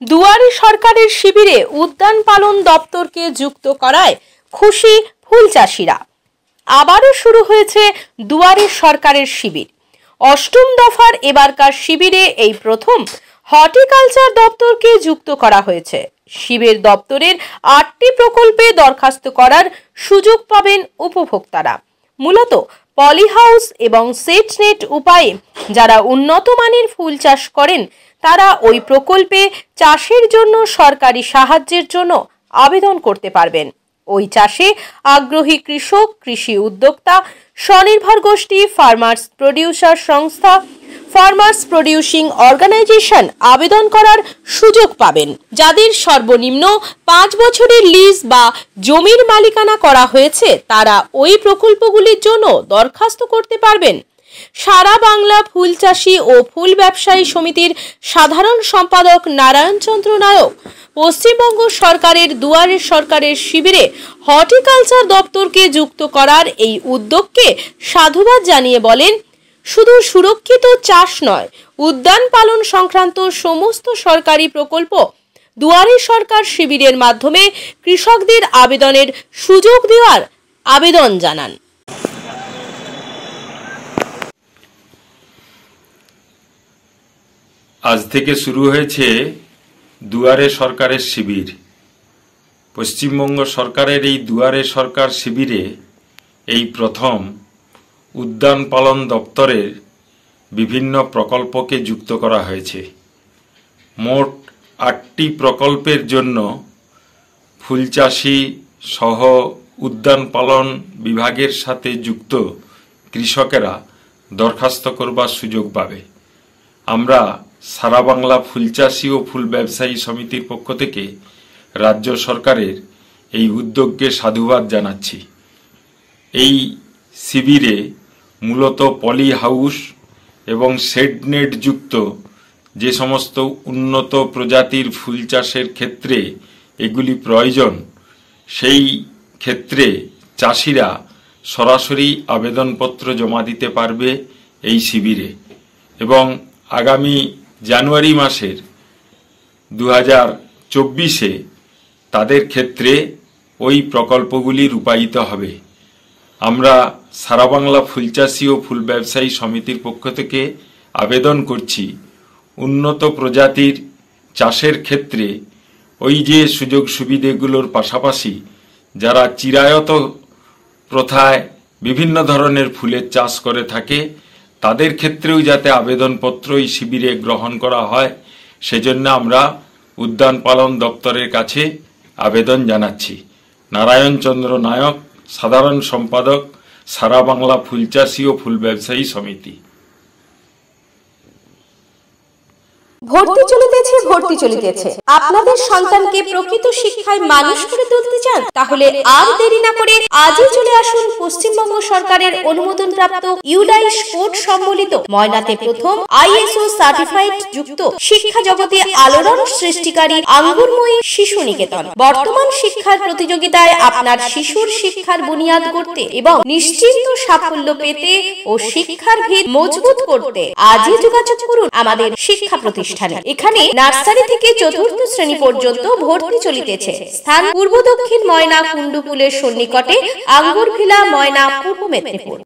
দুয়ারে সরকারের শিবিরে উদ্যান পালন দপ্তরকে যুক্ত করায় খুশি ফুল চাষিরা। আবারও শুরু হয়েছে দুয়ারে সরকারের শিবির। অষ্টম দফার এবারকার শিবিরে এই প্রথম হর্টিকালচার দপ্তরকে যুক্ত করা হয়েছে। শিবির দপ্তরের ৮টি প্রকল্পে দরখাস্ত করার সুযোগ পাবেন উপভোক্তারা। মূলত পলিহাউস এবং সেট নেট উপায়ে যারা উন্নত মানের ফুল চাষ করেন তারা ওই প্রকল্পে চাষের জন্য সরকারি সাহায্যের জন্য আবেদন করতে পারবেন। ওই চাষে আগ্রহী কৃষক, কৃষি উদ্যোক্তা, স্বনির্ভর গোষ্ঠী, ফার্মার্স প্রডিউসার সংস্থা, ফার্মার্স প্রডিউসিং অর্গানাইজেশন আবেদন করার সুযোগ পাবেন। যাদের সর্বনিম্ন 5 বছরের লিজ বা জমির মালিকানা করা হয়েছে তারা ওই প্রকল্পগুলির জন্য দরখাস্ত করতে পারবেন। সারা বাংলা ফুল চাষী ও ফুল ব্যবসায়ী সমিতির সাধারণ সম্পাদক নারায়ণ চন্দ্র নায়ক পশ্চিমবঙ্গ সরকারের দুয়ারে সরকারের শিবিরে হর্টিকালচার দপ্তরকে যুক্ত করার এই উদ্যোগকে সাধুবাদ জানিয়ে বলেন, শুধু সুরক্ষিত চাষ নয়, উদ্যান পালন সংক্রান্ত সমস্ত সরকারি প্রকল্প দুয়ারে সরকার শিবিরের মাধ্যমে কৃষকদের আবেদনের সুযোগ দেওয়ার আবেদন জানান। আজ থেকে শুরু হয়েছে দুয়ারে সরকারের শিবির। পশ্চিমবঙ্গ সরকারের এই দুয়ারে সরকার শিবিরে এই প্রথম উদ্যান পালন দপ্তরের বিভিন্ন প্রকল্পকে যুক্ত করা হয়েছে। মোট 8টি প্রকল্পের জন্য ফুলচাষী সহ উদ্যান পালন বিভাগের সাথে যুক্ত কৃষকেরা দরখাস্ত করবার সুযোগ পাবে। আমরা সারা বাংলা ফুলচাষী ও ফুল ব্যবসায়ী সমিতির পক্ষ থেকে রাজ্য সরকারের এই উদ্যোগকে সাধুবাদ জানাচ্ছি। এই শিবিরে মূলত পলি হাউস এবং শেড নেট যুক্ত যে সমস্ত উন্নত প্রজাতির ফুল চাষের ক্ষেত্রে এগুলি প্রয়োজন, সেই ক্ষেত্রে চাষিরা সরাসরি আবেদনপত্র জমা দিতে পারবে এই শিবিরে এবং আগামী জানুয়ারি মাসের 2024-এ তাদের ক্ষেত্রে ওই প্রকল্পগুলি রূপায়িত হবে। আমরা সারা বাংলা ফুলচাষী ও ফুল ব্যবসায়ী সমিতির পক্ষ থেকে আবেদন করছি, উন্নত প্রজাতির চাষের ক্ষেত্রে ওই যে সুযোগ সুবিধেগুলোর পাশাপাশি যারা চিরায়ত প্রথায় বিভিন্ন ধরনের ফুলের চাষ করে থাকে তাদের ক্ষেত্রেও যাতে আবেদনপত্র এই শিবিরে গ্রহণ করা হয়, সেজন্য আমরা উদ্যান পালন দপ্তরের কাছে আবেদন জানাচ্ছি। নারায়ণ চন্দ্র নায়ক, সাধারণ সম্পাদক, সারা বাংলা ফুলচাষী ও ফুল ব্যবসায়ী সমিতি। ভর্তি চলিতেছে। আপনাদের সন্তানকে প্রকৃত শিক্ষায় মানুষ করে তুলতে চান? তাহলে আর দেরি না করে আজই চলে আসুন পশ্চিমবঙ্গ সরকারের অনুমোদনপ্রাপ্ত ইউডাইস কোড সম্বলিত ময়নাতে প্রথম ISO সার্টিফাইড যুক্ত শিক্ষা জগতে আলোড়ন সৃষ্টিকারী আঙ্গুরময়ী শিশু নিকেতন। বর্তমান শিক্ষার প্রতিযোগিতায় আপনার শিশুর শিক্ষার বুনিয়াদ করতে এবং নিশ্চিন্ত সাফল্য পেতে ও শিক্ষার ভিত মজবুত করতে আজই যোগাযোগ করুন আমাদের শিক্ষা প্রতিষ্ঠানে। এখানে নার্সারি থেকে 4র্থ শ্রেণী পর্যন্ত ভর্তি চলিতেছে। স্থান পূর্ব দক্ষিণ ময়না কুণ্ডুপুলের সন্নিকটে, আঙ্গুরভিলা, ময়না, পূর্ব মেদিনীপুর।